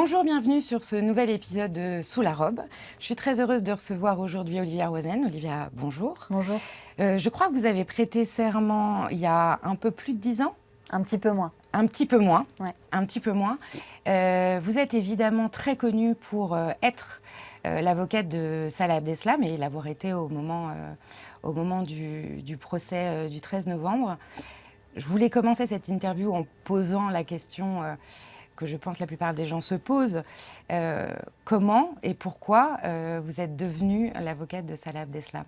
Bonjour, bienvenue sur ce nouvel épisode de Sous la robe. Je suis très heureuse de recevoir aujourd'hui Olivia Rosen. Olivia, bonjour. Bonjour. Je crois que vous avez prêté serment il y a un peu plus de 10 ans. Un petit peu moins. Un petit peu moins. Ouais. Un petit peu moins. Vous êtes évidemment très connue pour être l'avocate de Salah Abdeslam et l'avoir été au moment du procès du 13 novembre. Je voulais commencer cette interview en posant la question que je pense la plupart des gens se posent. Comment et pourquoi vous êtes devenue l'avocate de Salah Abdeslam?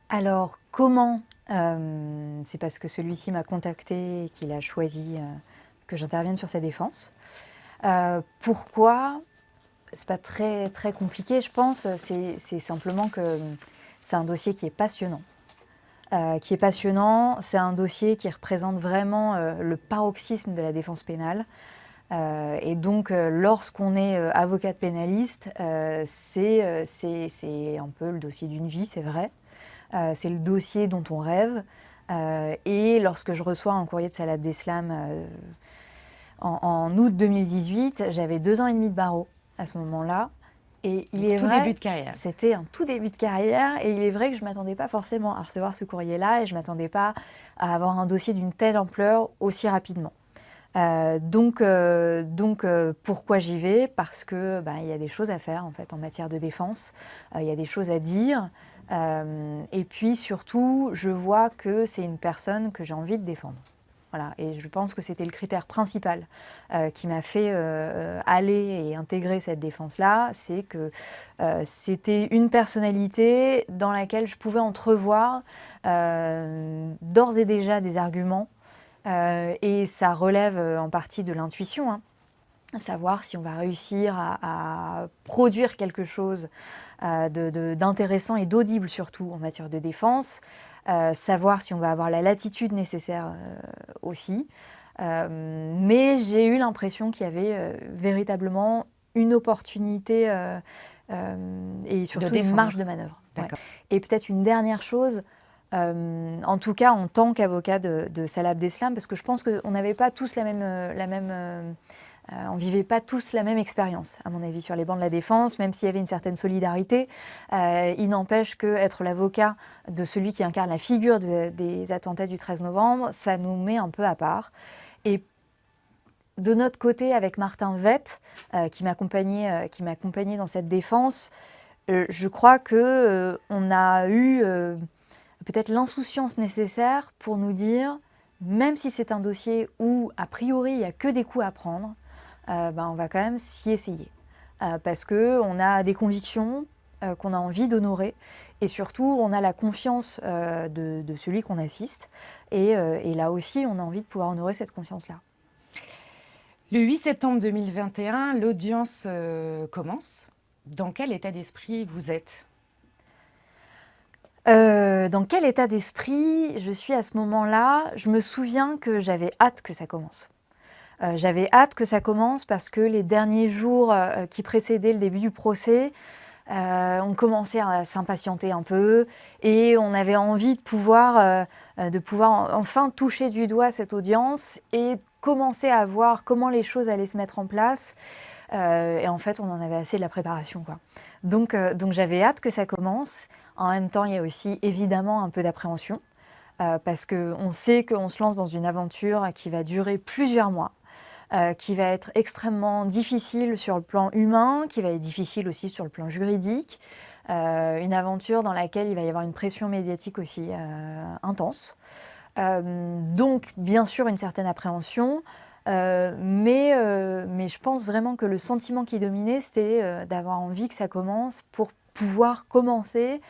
Alors, comment c'est parce que celui-ci m'a contacté et qu'il a choisi que j'intervienne sur sa défense. Pourquoi? C'est pas très, très compliqué, je pense. C'est simplement que c'est un dossier qui est passionnant. C'est un dossier qui représente vraiment le paroxysme de la défense pénale. Et donc, lorsqu'on est avocate pénaliste, c'est un peu le dossier d'une vie, c'est vrai. C'est le dossier dont on rêve. Et lorsque je reçois un courrier de Salah Abdeslam en août 2018, j'avais 2 ans et demi de barreau à ce moment-là. Et Début de carrière. C'était un tout début de carrière et il est vrai que je ne m'attendais pas forcément à recevoir ce courrier-là et je ne m'attendais pas à avoir un dossier d'une telle ampleur aussi rapidement. Donc, pourquoi j'y vais? Parce que il y a des choses à faire en fait en matière de défense, il y a des choses à dire et puis surtout je vois que c'est une personne que j'ai envie de défendre. Voilà, et je pense que c'était le critère principal qui m'a fait aller et intégrer cette défense-là, c'est que c'était une personnalité dans laquelle je pouvais entrevoir d'ores et déjà des arguments, et ça relève en partie de l'intuition, hein. Savoir si on va réussir à produire quelque chose d'intéressant et d'audible surtout en matière de défense, savoir si on va avoir la latitude nécessaire aussi. Mais j'ai eu l'impression qu'il y avait véritablement une opportunité et surtout une marge de manœuvre. Ouais. Et peut-être une dernière chose, en tout cas en tant qu'avocat de Salah Abdeslam, parce que je pense qu'on n'avait pas tous on ne vivait pas tous la même expérience, à mon avis, sur les bancs de la défense, même s'il y avait une certaine solidarité. Il n'empêche qu'être l'avocat de celui qui incarne la figure des attentats du 13 novembre, ça nous met un peu à part. Et de notre côté, avec Martin Vett, qui m'accompagnait dans cette défense, je crois qu'on a eu peut-être l'insouciance nécessaire pour nous dire, même si c'est un dossier où, a priori, il n'y a que des coups à prendre, on va quand même s'y essayer. Parce qu'on a des convictions qu'on a envie d'honorer et surtout, on a la confiance de celui qu'on assiste. Et là aussi, on a envie de pouvoir honorer cette confiance-là. Le 8 septembre 2021, l'audience commence. Dans quel état d'esprit vous êtes ? Dans quel état d'esprit je suis à ce moment-là? Je me souviens que j'avais hâte que ça commence. J'avais hâte que ça commence parce que les derniers jours qui précédaient le début du procès, on commençait à s'impatienter un peu et on avait envie de pouvoir enfin toucher du doigt cette audience et commencer à voir comment les choses allaient se mettre en place. Et en fait, on en avait assez de la préparation, quoi. Donc j'avais hâte que ça commence. En même temps, il y a aussi évidemment un peu d'appréhension parce qu'on sait qu'on se lance dans une aventure qui va durer plusieurs mois. Qui va être extrêmement difficile sur le plan humain, qui va être difficile aussi sur le plan juridique. Une aventure dans laquelle il va y avoir une pression médiatique aussi intense. Donc, bien sûr, une certaine appréhension. Mais je pense vraiment que le sentiment qui dominait, c'était d'avoir envie que ça commence pour pouvoir commencer,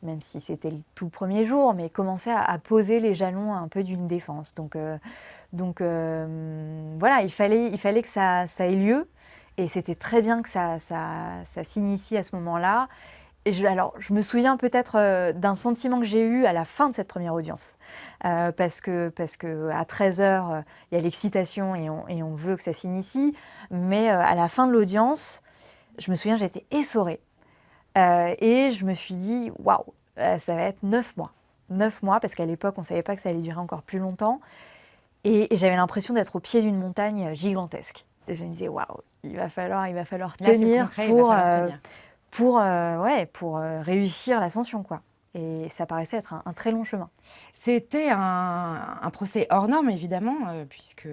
même si c'était le tout premier jour, mais commencer à poser les jalons un peu d'une défense. Donc voilà, il fallait que ça ait lieu et c'était très bien que ça s'initie à ce moment-là. Et je me souviens peut-être d'un sentiment que j'ai eu à la fin de cette première audience. Parce que à 13h, il y a l'excitation et on veut que ça s'initie. Mais à la fin de l'audience, je me souviens, j'étais essorée. Et je me suis dit, waouh, ça va être 9 mois. 9 mois, parce qu'à l'époque, on ne savait pas que ça allait durer encore plus longtemps. Et j'avais l'impression d'être au pied d'une montagne gigantesque. Et je me disais, waouh, il va falloir Là, c'est le tenir concret, il va falloir tenir. pour réussir l'ascension, quoi. Et ça paraissait être un très long chemin. C'était un procès hors norme, évidemment, puisque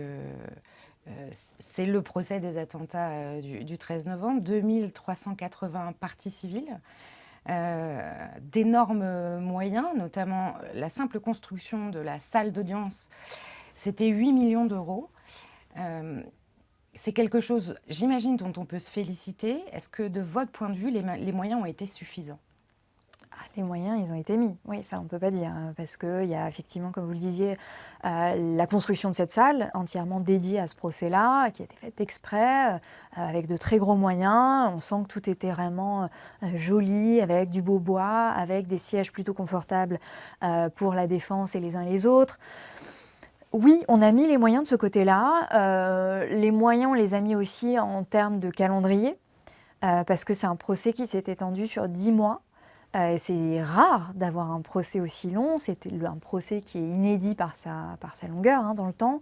c'est le procès des attentats du 13 novembre, 2380 parties civiles, d'énormes moyens, notamment la simple construction de la salle d'audience, c'était 8 millions d'euros. C'est quelque chose, j'imagine, dont on peut se féliciter. Est-ce que, de votre point de vue, les moyens ont été suffisants ? Les moyens, ils ont été mis. Oui, ça, on ne peut pas dire. Parce qu'il y a effectivement, comme vous le disiez, la construction de cette salle entièrement dédiée à ce procès-là, qui a été faite exprès, avec de très gros moyens. On sent que tout était vraiment joli, avec du beau bois, avec des sièges plutôt confortables pour la défense et les uns les autres. Oui, on a mis les moyens de ce côté-là. Les moyens, on les a mis aussi en termes de calendrier, parce que c'est un procès qui s'est étendu sur 10 mois. C'est rare d'avoir un procès aussi long. C'était un procès qui est inédit par sa longueur dans le temps.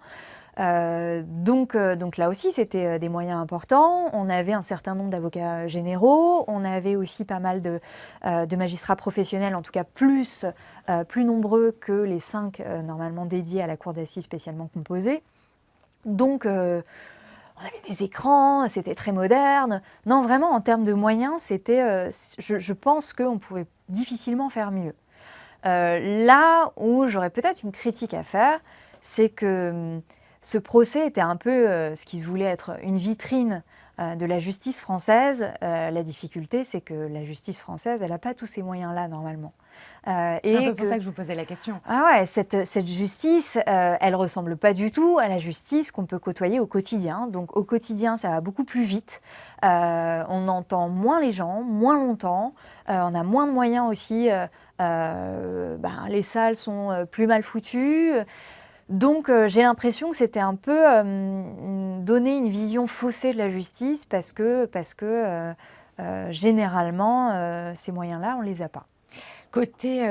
Donc là aussi, c'était des moyens importants. On avait un certain nombre d'avocats généraux. On avait aussi pas mal de magistrats professionnels, en tout cas plus nombreux que les 5 normalement dédiés à la cour d'assises spécialement composée. Donc, on avait des écrans, c'était très moderne. Non, vraiment, en termes de moyens, c'était, je pense qu'on pouvait difficilement faire mieux. Là où j'aurais peut-être une critique à faire, c'est que ce procès était un peu ce qui se voulait être une vitrine de la justice française. La difficulté, c'est que la justice française, elle n'a pas tous ces moyens-là, normalement. C'est un peu pour ça que je vous posais la question. Ah ouais, cette justice, elle ressemble pas du tout à la justice qu'on peut côtoyer au quotidien. Donc au quotidien, ça va beaucoup plus vite. On entend moins les gens, moins longtemps. On a moins de moyens aussi. Les salles sont plus mal foutues. Donc j'ai l'impression que c'était un peu donner une vision faussée de la justice parce que généralement, ces moyens-là, on les a pas. Côté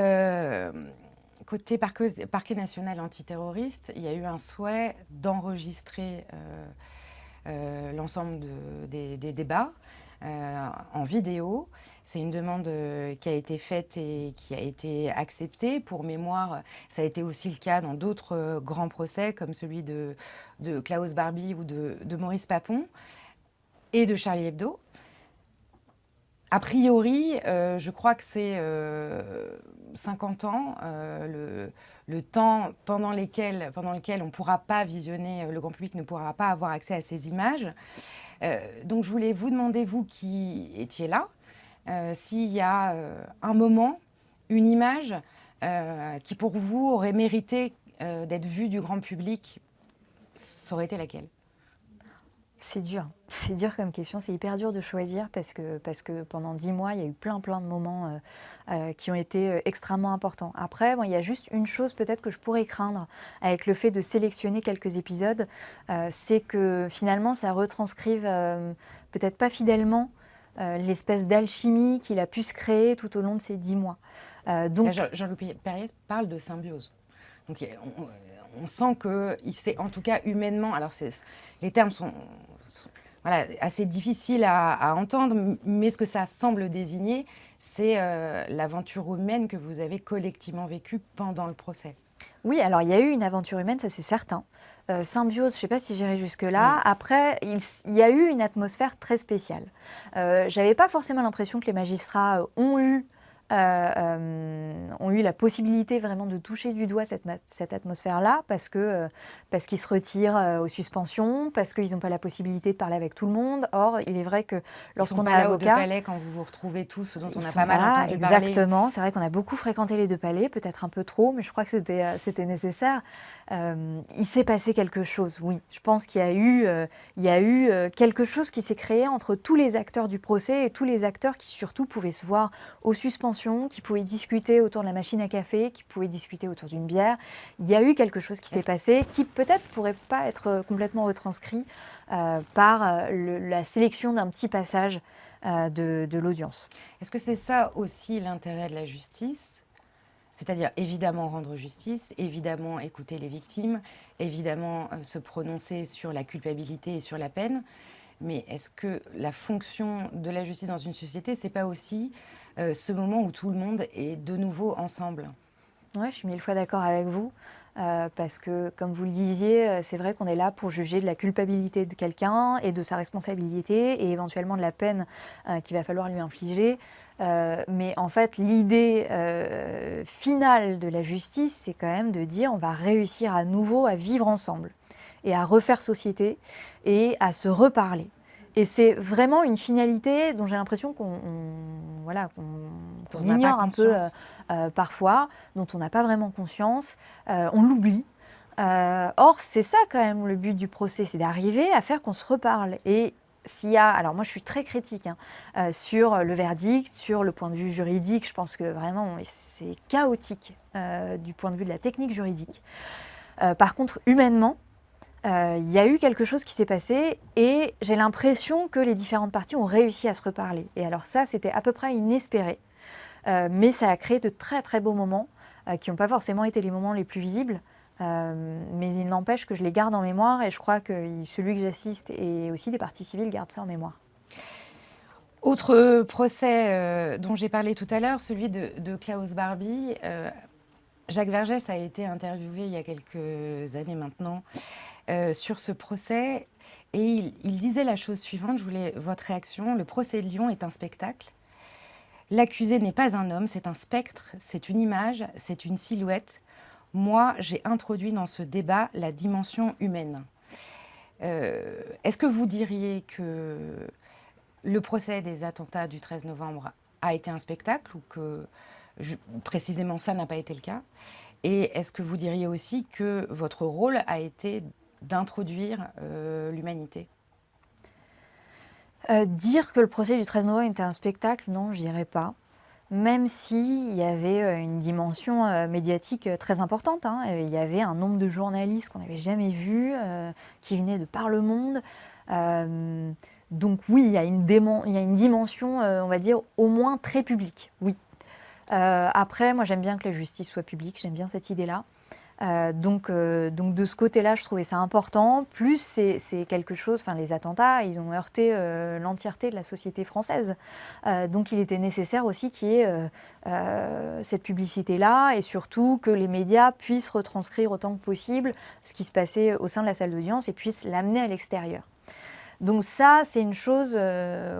parquet national antiterroriste, il y a eu un souhait d'enregistrer l'ensemble des débats en vidéo. C'est une demande qui a été faite et qui a été acceptée. Pour mémoire, ça a été aussi le cas dans d'autres grands procès, comme celui de Klaus Barbie ou de Maurice Papon et de Charlie Hebdo. A priori, je crois que c'est 50 ans, le temps pendant lequel on ne pourra pas visionner, le grand public ne pourra pas avoir accès à ces images. Donc je voulais vous demander, vous qui étiez là, s'il y a un moment, une image qui pour vous aurait mérité d'être vue du grand public, ça aurait été laquelle ? C'est dur comme question, c'est hyper dur de choisir parce que pendant 10 mois, il y a eu plein de moments qui ont été extrêmement importants. Après, il y a juste une chose peut-être que je pourrais craindre avec le fait de sélectionner quelques épisodes, c'est que finalement ça retranscrive peut-être pas fidèlement l'espèce d'alchimie qu'il a pu se créer tout au long de ces 10 mois. Jean-Louis Perriez parle de symbiose. Donc on sent qu'il s'est, en tout cas humainement, alors les termes sont assez difficiles à entendre, mais ce que ça semble désigner, c'est l'aventure humaine que vous avez collectivement vécue pendant le procès. Oui, alors il y a eu une aventure humaine, ça c'est certain. Symbiose, je ne sais pas si j'irai jusque-là. Oui. Après, il y a eu une atmosphère très spéciale. J'avais pas forcément l'impression que les magistrats ont eu la possibilité vraiment de toucher du doigt cette atmosphère-là parce qu'ils se retirent aux suspensions, parce qu'ils n'ont pas la possibilité de parler avec tout le monde. Or, il est vrai que lorsqu'on a avocat... Ils sont pas là aux Deux Palais quand vous vous retrouvez tous, ce dont on a pas mal entendu parler. Exactement, c'est vrai qu'on a beaucoup fréquenté les Deux Palais, peut-être un peu trop, mais je crois que c'était nécessaire. Il s'est passé quelque chose, oui. Je pense qu'il y a eu quelque chose qui s'est créé entre tous les acteurs du procès et tous les acteurs qui surtout pouvaient se voir aux suspensions, qui pouvaient discuter autour de la machine à café, qui pouvaient discuter autour d'une bière. Il y a eu quelque chose qui s'est passé qui peut-être pourrait pas être complètement retranscrit par la sélection d'un petit passage de l'audience. Est-ce que c'est ça aussi l'intérêt de la justice ? C'est-à-dire évidemment rendre justice, évidemment écouter les victimes, évidemment se prononcer sur la culpabilité et sur la peine. Mais est-ce que la fonction de la justice dans une société, c'est pas aussi ce moment où tout le monde est de nouveau ensemble? Ouais, je suis mille fois d'accord avec vous, parce que comme vous le disiez, c'est vrai qu'on est là pour juger de la culpabilité de quelqu'un et de sa responsabilité et éventuellement de la peine, qu'il va falloir lui infliger. Mais en fait, l'idée, finale de la justice, c'est quand même de dire: «On va réussir à nouveau à vivre ensemble et à refaire société et à se reparler». Et c'est vraiment une finalité dont j'ai l'impression voilà, Dont qu'on on n'a pas ignore un peu, conscience. parfois, dont on n'a pas vraiment conscience, on l'oublie. Or, c'est ça quand même le but du procès, c'est d'arriver à faire qu'on se reparle. Et s'il y a, alors moi je suis très critique hein, sur le verdict, sur le point de vue juridique, je pense que vraiment c'est chaotique du point de vue de la technique juridique. Par contre, humainement, il y a eu quelque chose qui s'est passé et j'ai l'impression que les différentes parties ont réussi à se reparler. Et alors ça, c'était à peu près inespéré. Mais ça a créé de très très beaux moments qui n'ont pas forcément été les moments les plus visibles. Mais il n'empêche que je les garde en mémoire et je crois que celui que j'assiste et aussi des parties civiles gardent ça en mémoire. Autre procès dont j'ai parlé tout à l'heure, celui de Klaus Barbie. Jacques Vergès a été interviewé il y a quelques années maintenant sur ce procès et il disait la chose suivante, je voulais votre réaction. Le procès de Lyon est un spectacle. L'accusé n'est pas un homme, c'est un spectre, c'est une image, c'est une silhouette. Moi, j'ai introduit dans ce débat la dimension humaine. Est-ce que vous diriez que le procès des attentats du 13 novembre a été un spectacle ou que précisément ça n'a pas été le cas? Et est-ce que vous diriez aussi que votre rôle a été d'introduire l'humanité? Dire que le procès du 13 novembre était un spectacle, non, je dirais pas. Même s'il y avait une dimension médiatique très importante. Hein. Il y avait un nombre de journalistes qu'on n'avait jamais vu, qui venaient de par le monde. Donc oui, il y a une dimension, on va dire, au moins très publique, oui. Après, moi j'aime bien que la justice soit publique, j'aime bien cette idée-là. Donc de ce côté-là, je trouvais ça important. Plus c'est quelque chose, enfin les attentats, ils ont heurté l'entièreté de la société française. Donc il était nécessaire aussi qu'il y ait cette publicité-là et surtout que les médias puissent retranscrire autant que possible ce qui se passait au sein de la salle d'audience et puissent l'amener à l'extérieur. Donc ça, c'est une chose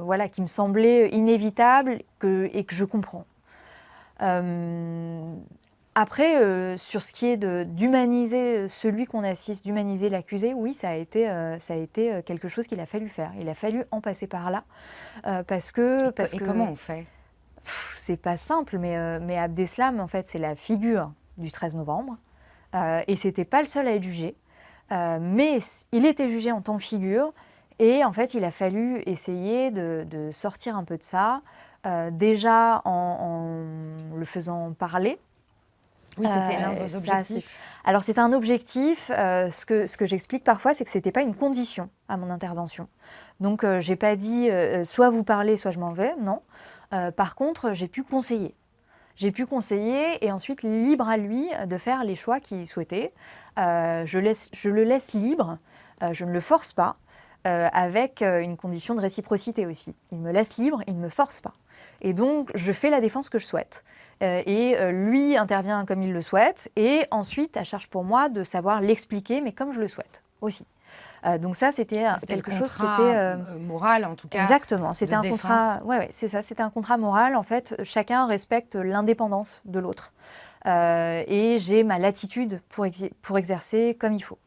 voilà, qui me semblait inévitable et que je comprends. Après, sur ce qui est d'humaniser celui qu'on assiste, d'humaniser l'accusé, oui, ça a été quelque chose qu'il a fallu faire. Il a fallu en passer par là, parce que comment on fait? C'est pas simple, mais Abdeslam, en fait, c'est la figure du 13 novembre, et c'était pas le seul à être jugé, mais il était jugé en tant que figure, et en fait, il a fallu essayer de sortir un peu de ça, déjà en le faisant parler. Oui, c'était l'un de vos objectifs. Alors c'était un objectif, ce que j'explique parfois, c'est que ce n'était pas une condition à mon intervention. Donc j'ai pas dit soit vous parlez, soit je m'en vais, non. Par contre, j'ai pu conseiller. J'ai pu conseiller et ensuite libre à lui de faire les choix qu'il souhaitait. Je le laisse libre, je ne le force pas, avec une condition de réciprocité aussi. Il me laisse libre, il ne me force pas. Et donc, je fais la défense que je souhaite. Et lui intervient comme il le souhaite. Et ensuite, à charge pour moi de savoir l'expliquer, mais comme je le souhaite aussi. Donc ça, c'était quelque chose qui était moral, en tout cas. Exactement. C'était un défense. contrat. Ouais, c'est ça. C'était un contrat moral. En fait, chacun respecte l'indépendance de l'autre. Et j'ai ma latitude pour exercer comme il faut.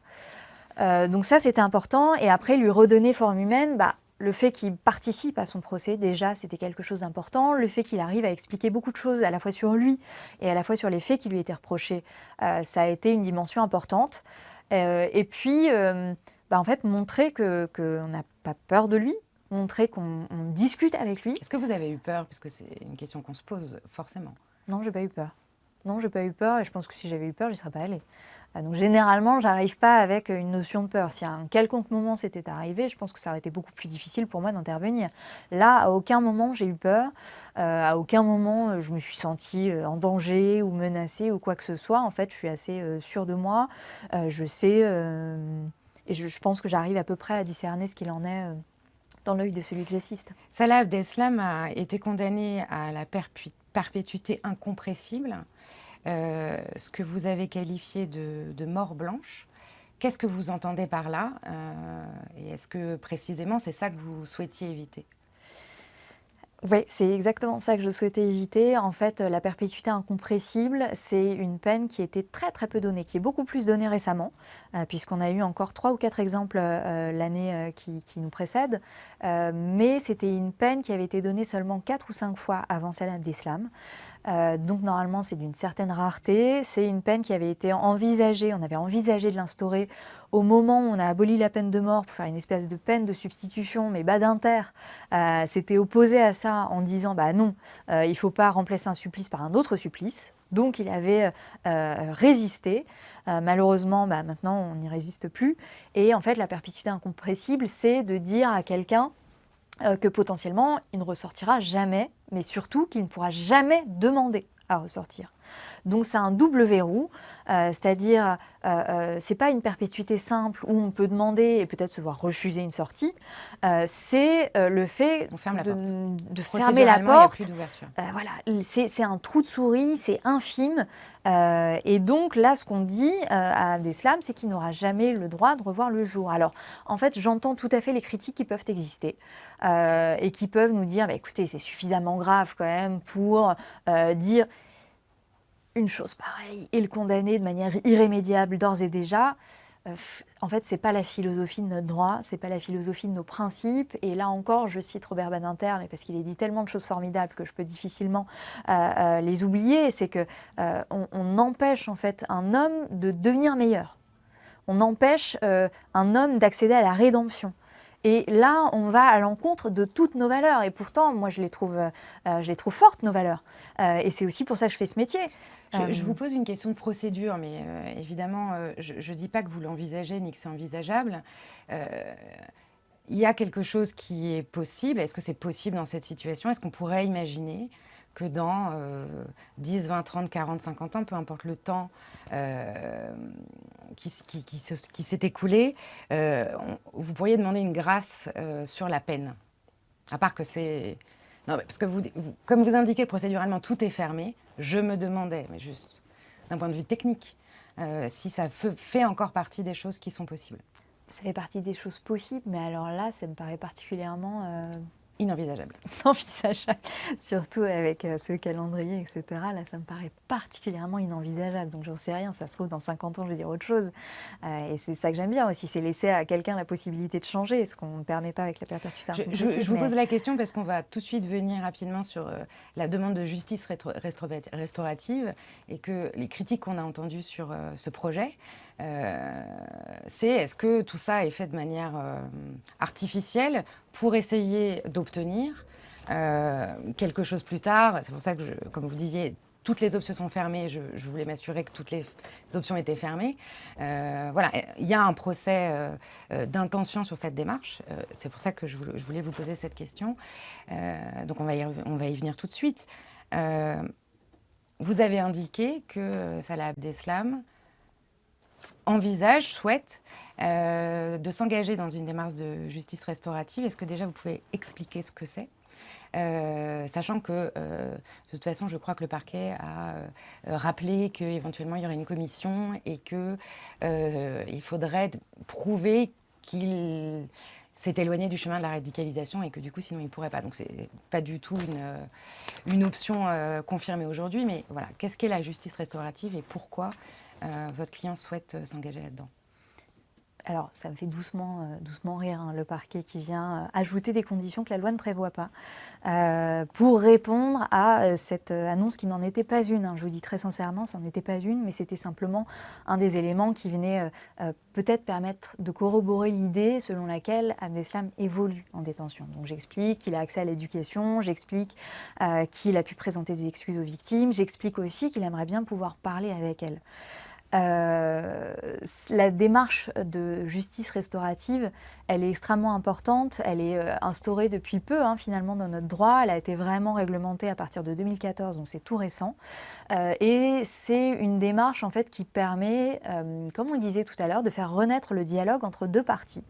Donc ça, c'était important. Et après, lui redonner forme humaine, le fait qu'il participe à son procès, déjà, c'était quelque chose d'important. Le fait qu'il arrive à expliquer beaucoup de choses, à la fois sur lui et à la fois sur les faits qui lui étaient reprochés, ça a été une dimension importante. Et puis, en fait, montrer qu'on n'a pas peur de lui, montrer qu'on discute avec lui. Est-ce que vous avez eu peur? Parce que c'est une question qu'on se pose forcément. Non, j'ai pas eu peur. Non, j'ai pas eu peur et je pense que si j'avais eu peur, j'y serais pas allée. Donc généralement, j'arrive pas avec une notion de peur. Si à un quelconque moment c'était arrivé, je pense que ça aurait été beaucoup plus difficile pour moi d'intervenir. Là, à aucun moment j'ai eu peur, à aucun moment je me suis sentie en danger ou menacée ou quoi que ce soit. En fait, je suis assez sûre de moi. Je sais, et je pense que j'arrive à peu près à discerner ce qu'il en est dans l'œil de celui que j'assiste. Salah Abdeslam a été condamné à la perpétuité incompressible, ce que vous avez qualifié de mort blanche. Qu'est-ce que vous entendez par là et est-ce que précisément c'est ça que vous souhaitiez éviter? Oui, c'est exactement ça que je souhaitais éviter. En fait, la perpétuité incompressible, c'est une peine qui était très très peu donnée, qui est beaucoup plus donnée récemment, puisqu'on a eu encore 3 ou 4 exemples l'année qui nous précède. Mais c'était une peine qui avait été donnée seulement 4 ou 5 fois avant Salah Abdeslam. Donc normalement, c'est d'une certaine rareté. C'est une peine qui avait été envisagée, on avait envisagé de l'instaurer au moment où on a aboli la peine de mort pour faire une espèce de peine de substitution, mais Badinter s'était opposé à ça en disant bah non, il ne faut pas remplacer un supplice par un autre supplice. Donc il avait résisté. Malheureusement, bah, maintenant on n'y résiste plus. Et en fait, la perpétuité incompressible, c'est de dire à quelqu'un que potentiellement il ne ressortira jamais, mais surtout qu'il ne pourra jamais demander à ressortir. Donc c'est un double verrou, c'est-à-dire c'est pas une perpétuité simple où on peut demander et peut-être se voir refuser une sortie, c'est le fait On ferme la porte. de fermer la Procéduralement, il n'y a porte. plus d'ouverture. Voilà, c'est un trou de souris, c'est infime. Et donc là, ce qu'on dit à Abdeslam, c'est qu'il n'aura jamais le droit de revoir le jour. Alors, en fait, j'entends tout à fait les critiques qui peuvent exister et qui peuvent nous dire, bah, écoutez, c'est suffisamment grave quand même pour dire une chose pareille et le condamner de manière irrémédiable d'ores et déjà. En fait, c'est pas la philosophie de notre droit, c'est pas la philosophie de nos principes. Et là encore, je cite Robert Badinter, mais parce qu'il a dit tellement de choses formidables que je peux difficilement les oublier. C'est que on empêche en fait un homme de devenir meilleur. On empêche un homme d'accéder à la rédemption. Et là, on va à l'encontre de toutes nos valeurs. Et pourtant, moi, je les trouve fortes, nos valeurs. Et c'est aussi pour ça que je fais ce métier. Je vous pose une question de procédure, mais évidemment, je ne dis pas que vous l'envisagez ni que c'est envisageable. Il y a quelque chose qui est possible. Est-ce que c'est possible dans cette situation? Est-ce qu'on pourrait imaginer que dans 10, 20, 30, 40, 50 ans, peu importe le temps qui s'est écoulé, vous pourriez demander une grâce sur la peine? À part que c'est... Non, parce que comme vous indiquez procéduralement, tout est fermé. Je me demandais, mais juste d'un point de vue technique, si ça fait encore partie des choses qui sont possibles. Ça fait partie des choses possibles, mais alors là, ça me paraît particulièrement inenvisageable. Inenvisageable, surtout avec ce calendrier, etc. Là, ça me paraît particulièrement inenvisageable. Donc, j'en sais rien. Ça se trouve, dans 50 ans, je vais dire autre chose. Et c'est ça que j'aime bien aussi, c'est laisser à quelqu'un la possibilité de changer, ce qu'on ne permet pas avec la perpétuité incompressible. Je vous pose la question parce qu'on va tout de suite venir rapidement sur la demande de justice restaurative et que les critiques qu'on a entendues sur ce projet, c'est est-ce que tout ça est fait de manière artificielle pour essayer d'obtenir quelque chose plus tard. C'est pour ça que, comme vous disiez, toutes les options sont fermées. Je voulais m'assurer que toutes les options étaient fermées. Voilà, il y a un procès d'intention sur cette démarche. C'est pour ça que je voulais vous poser cette question. Donc on va y venir tout de suite. Vous avez indiqué que Salah Abdeslam souhaite de s'engager dans une démarche de justice restaurative. Est-ce que déjà vous pouvez expliquer ce que c'est, sachant que de toute façon je crois que le parquet a rappelé qu'éventuellement il y aurait une commission et qu'il faudrait prouver qu'il s'est éloigné du chemin de la radicalisation et que du coup sinon il ne pourrait pas. Donc c'est pas du tout une option confirmée aujourd'hui, mais voilà, qu'est-ce qu'est la justice restaurative et pourquoi votre client souhaite s'engager là-dedans? Alors, ça me fait doucement rire, hein, le parquet qui vient ajouter des conditions que la loi ne prévoit pas pour répondre à cette annonce qui n'en était pas une. Hein. Je vous dis très sincèrement, ça n'en était pas une, mais c'était simplement un des éléments qui venait peut-être permettre de corroborer l'idée selon laquelle Abdeslam évolue en détention. Donc j'explique qu'il a accès à l'éducation, j'explique qu'il a pu présenter des excuses aux victimes, j'explique aussi qu'il aimerait bien pouvoir parler avec elles. La démarche de justice restaurative, elle est extrêmement importante. Elle est instaurée depuis peu, hein, finalement, dans notre droit. Elle a été vraiment réglementée à partir de 2014, donc c'est tout récent. Et c'est une démarche, en fait, qui permet, comme on le disait tout à l'heure, de faire renaître le dialogue entre deux parties.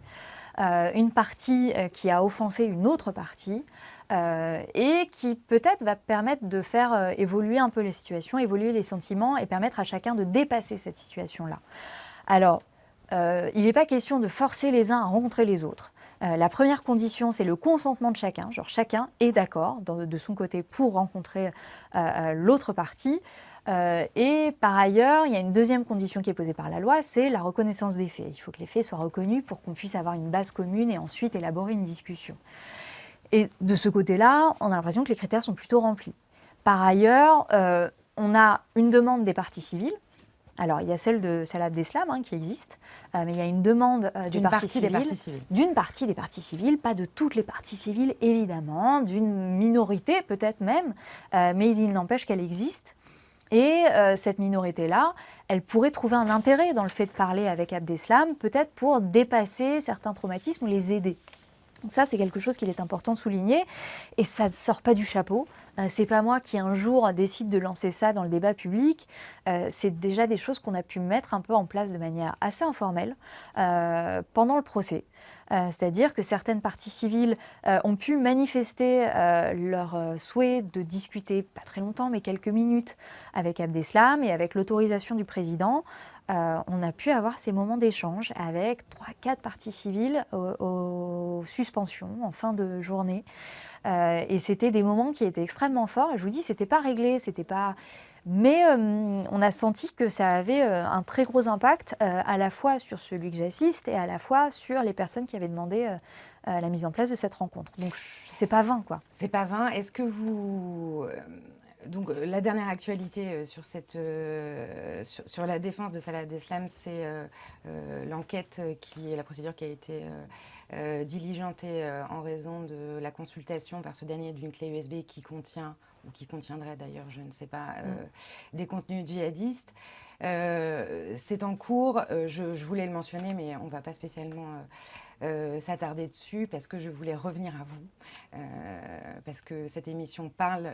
Une partie qui a offensé une autre partie, et qui peut-être va permettre de faire évoluer un peu les situations, évoluer les sentiments et permettre à chacun de dépasser cette situation-là. Alors, il n'est pas question de forcer les uns à rencontrer les autres. La première condition, c'est le consentement de chacun. Genre chacun est d'accord de son côté pour rencontrer l'autre partie. Et par ailleurs, il y a une deuxième condition qui est posée par la loi, c'est la reconnaissance des faits. Il faut que les faits soient reconnus pour qu'on puisse avoir une base commune et ensuite élaborer une discussion. Et de ce côté-là, on a l'impression que les critères sont plutôt remplis. Par ailleurs, on a une demande des parties civiles. Alors, il y a celle de Salah Abdeslam qui existe, mais il y a une demande d'une partie des parties civiles. D'une partie des parties civiles, pas de toutes les parties civiles, évidemment, d'une minorité peut-être même, mais il n'empêche qu'elle existe. Et cette minorité-là, elle pourrait trouver un intérêt dans le fait de parler avec Abdeslam, peut-être pour dépasser certains traumatismes ou les aider. Donc ça, c'est quelque chose qu'il est important de souligner et ça ne sort pas du chapeau. C'est pas moi qui un jour décide de lancer ça dans le débat public. C'est déjà des choses qu'on a pu mettre un peu en place de manière assez informelle pendant le procès. C'est-à-dire que certaines parties civiles ont pu manifester leur souhait de discuter, pas très longtemps, mais quelques minutes, avec Abdeslam et avec l'autorisation du président. On a pu avoir ces moments d'échange avec 3-4 parties civiles aux suspensions en fin de journée. Et c'était des moments qui étaient extrêmement forts. Et je vous dis, c'était pas réglé, c'était pas... Mais on a senti que ça avait un très gros impact à la fois sur celui que j'assiste et à la fois sur les personnes qui avaient demandé la mise en place de cette rencontre. Donc c'est pas vain, quoi. C'est pas vain. Est-ce que vous... Donc, la dernière actualité sur la défense de Salah Abdeslam, c'est l'enquête la procédure qui a été diligentée en raison de la consultation par ce dernier d'une clé USB qui contient, ou qui contiendrait d'ailleurs, je ne sais pas, des contenus djihadistes. C'est en cours, je voulais le mentionner, mais on ne va pas spécialement s'attarder dessus parce que je voulais revenir à vous, parce que cette émission parle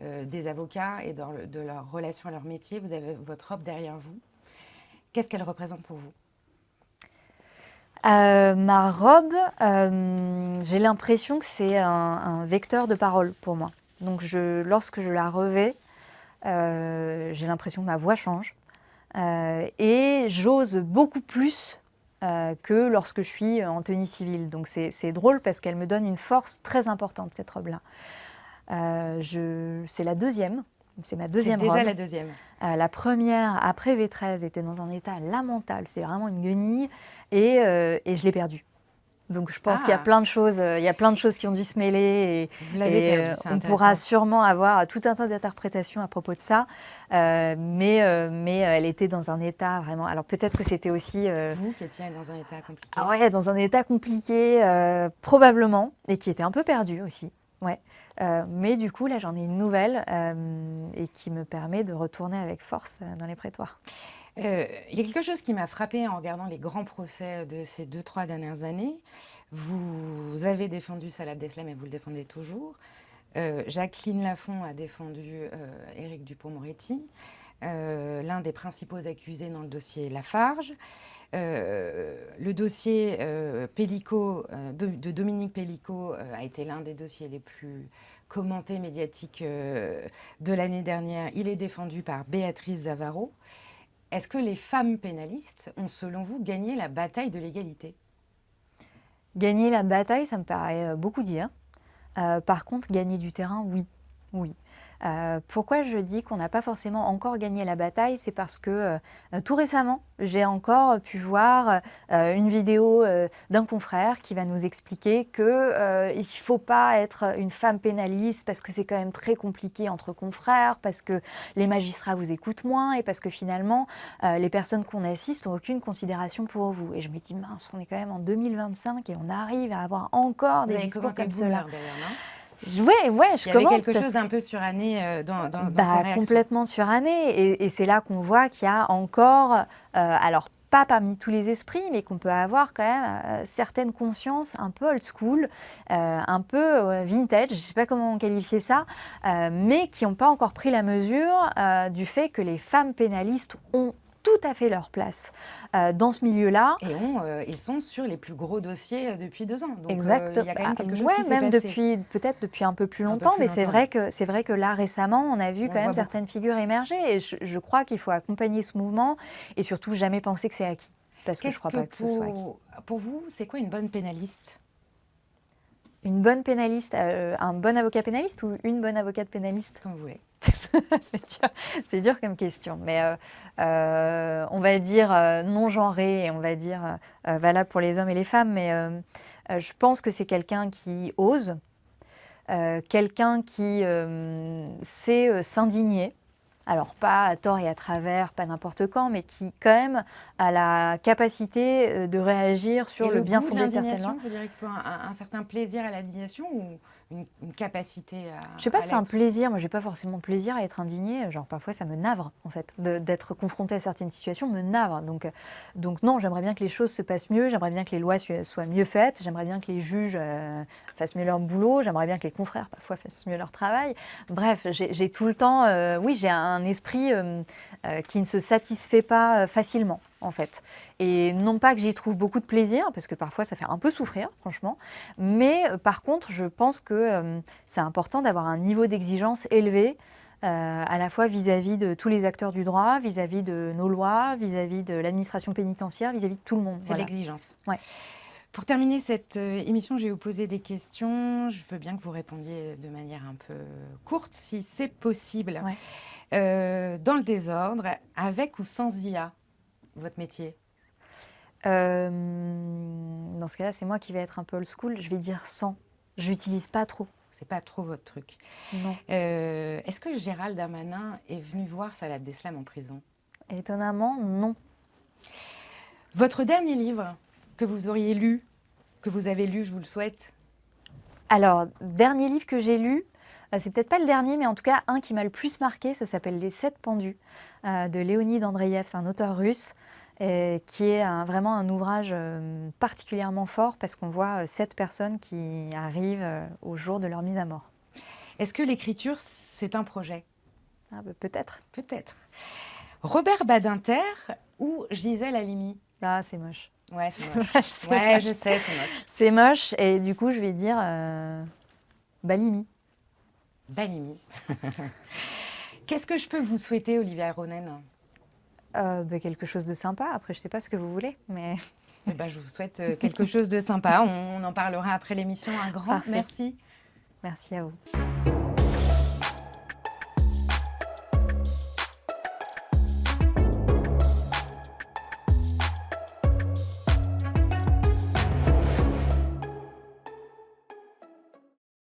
des avocats et de leur relation à leur métier. Vous avez votre robe derrière vous. Qu'est-ce qu'elle représente pour vous ? Ma robe, j'ai l'impression que c'est un vecteur de parole pour moi. Donc lorsque je la revais, j'ai l'impression que ma voix change et j'ose beaucoup plus que lorsque je suis en tenue civile. Donc c'est drôle parce qu'elle me donne une force très importante, cette robe-là. C'est la deuxième. C'est ma deuxième robe. C'est déjà la deuxième. La première, après V13, était dans un état lamentable. C'est vraiment une guenille et je l'ai perdue. Donc je pense qu'il y a plein de choses, qui ont dû se mêler Vous l'avez perdue, c'est on intéressant. pourra sûrement avoir tout un tas d'interprétations à propos de ça. Mais elle était dans un état vraiment. Alors peut-être que c'était aussi vous qui étiez dans un état compliqué. Ah ouais, dans un état compliqué, probablement, et qui était un peu perdu aussi. Ouais. Mais du coup, là, j'en ai une nouvelle et qui me permet de retourner avec force dans les prétoires. Il y a quelque chose qui m'a frappée en regardant les grands procès de ces 2-3 dernières années. Vous avez défendu Salah Abdeslam et vous le défendez toujours. Jacqueline Lafont a défendu Éric Dupond-Moretti, l'un des principaux accusés dans le dossier Lafarge. Le dossier Pellico, de Dominique Pellico a été l'un des dossiers les plus commentés médiatiques de l'année dernière. Il est défendu par Béatrice Zavarro. Est-ce que les femmes pénalistes ont, selon vous, gagné la bataille de l'égalité ? Gagner la bataille, ça me paraît beaucoup dire. Par contre, gagner du terrain, oui. Oui. Pourquoi je dis qu'on n'a pas forcément encore gagné la bataille? C'est parce que tout récemment, j'ai encore pu voir une vidéo d'un confrère qui va nous expliquer qu'il ne faut pas être une femme pénaliste parce que c'est quand même très compliqué entre confrères, parce que les magistrats vous écoutent moins et parce que finalement, les personnes qu'on assiste n'ont aucune considération pour vous. Et je me dis, mince, on est quand même en 2025 et on arrive à avoir encore des discours comme cela. Ouais, je Il y avait commence quelque parce chose d'un peu suranné dans sa bah, réaction. complètement suranné et c'est là qu'on voit qu'il y a encore, alors pas parmi tous les esprits, mais qu'on peut avoir quand même, certaines consciences un peu old school, un peu, vintage, je ne sais pas comment qualifier ça, mais qui n'ont pas encore pris la mesure, du fait que les femmes pénalistes ont tout à fait leur place, dans ce milieu-là. Et sont sur les plus gros dossiers depuis 2 ans. Donc, Exact. il y a quand même quelque chose Ouais, qui s'est même passé. peut-être depuis un peu plus Un peu longtemps, plus mais longtemps, c'est vrai que là récemment, on a vu on quand le même voit certaines figures émerger et je crois qu'il faut accompagner ce mouvement et surtout jamais penser que c'est acquis, parce que je Qu'est-ce crois que pas que ce soit acquis. pour vous, c'est quoi une bonne pénaliste? Une bonne pénaliste, un bon avocat pénaliste ou une bonne avocate pénaliste? Comme vous voulez. C'est dur comme question, mais on va dire non genré et on va dire valable pour les hommes et les femmes, mais je pense que c'est quelqu'un qui ose, quelqu'un qui sait s'indigner. Alors pas à tort et à travers, pas n'importe quand, mais qui quand même a la capacité de réagir sur Et le le bien goût de fondé de certaines lois. l'indignation, vous direz qu'il faut un certain plaisir à l'indignation ou une capacité Je sais pas à si c'est un l'être? plaisir, moi j'ai pas forcément de plaisir à être indignée, genre parfois ça me navre en fait, d'être confrontée à certaines situations me navre. Donc non, j'aimerais bien que les choses se passent mieux, j'aimerais bien que les lois soient mieux faites, j'aimerais bien que les juges fassent mieux leur boulot, j'aimerais bien que les confrères parfois fassent mieux leur travail. Bref, j'ai tout le temps, oui j'ai un esprit qui ne se satisfait pas facilement en fait. Et non pas que j'y trouve beaucoup de plaisir, parce que parfois ça fait un peu souffrir, franchement, mais par contre je pense que c'est important d'avoir un niveau d'exigence élevé, à la fois vis-à-vis de tous les acteurs du droit, vis-à-vis de nos lois, vis-à-vis de l'administration pénitentiaire, vis-à-vis de tout le monde. C'est Voilà. l'exigence. Ouais. Pour terminer cette émission, je vais vous poser des questions. Je veux bien que vous répondiez de manière un peu courte, si c'est possible. Ouais. Dans le désordre, avec ou sans IA, votre métier? Dans ce cas-là, c'est moi qui vais être un peu old school, je vais dire sans. Je l'utilise pas trop. C'est pas trop votre truc. Non. Est-ce que Gérald Darmanin est venu voir Salah Abdeslam en prison? Étonnamment, non. Votre dernier livre que vous auriez lu, que vous avez lu, je vous le souhaite? Alors, dernier livre que j'ai lu, c'est peut-être pas le dernier, mais en tout cas un qui m'a le plus marqué, ça s'appelle Les 7 pendus de Leonid Andreïev, c'est un auteur russe, qui est vraiment un ouvrage particulièrement fort parce qu'on voit 7 personnes qui arrivent au jour de leur mise à mort. Est-ce que l'écriture, c'est un projet? Ah, bah, peut-être. Peut-être. Robert Badinter ou Gisèle Halimi? Ah, c'est moche. Ouais, c'est moche. C'est Ouais, moche. je sais, c'est moche. C'est moche et du coup je vais dire Balimi. Balimi. Qu'est-ce que je peux vous souhaiter, Olivia Ronen? Bah, quelque chose de sympa, après je sais pas ce que vous voulez, mais... Eh ben, je vous souhaite quelque chose de sympa. On en parlera après l'émission. Un grand Parfait. merci. Merci à vous.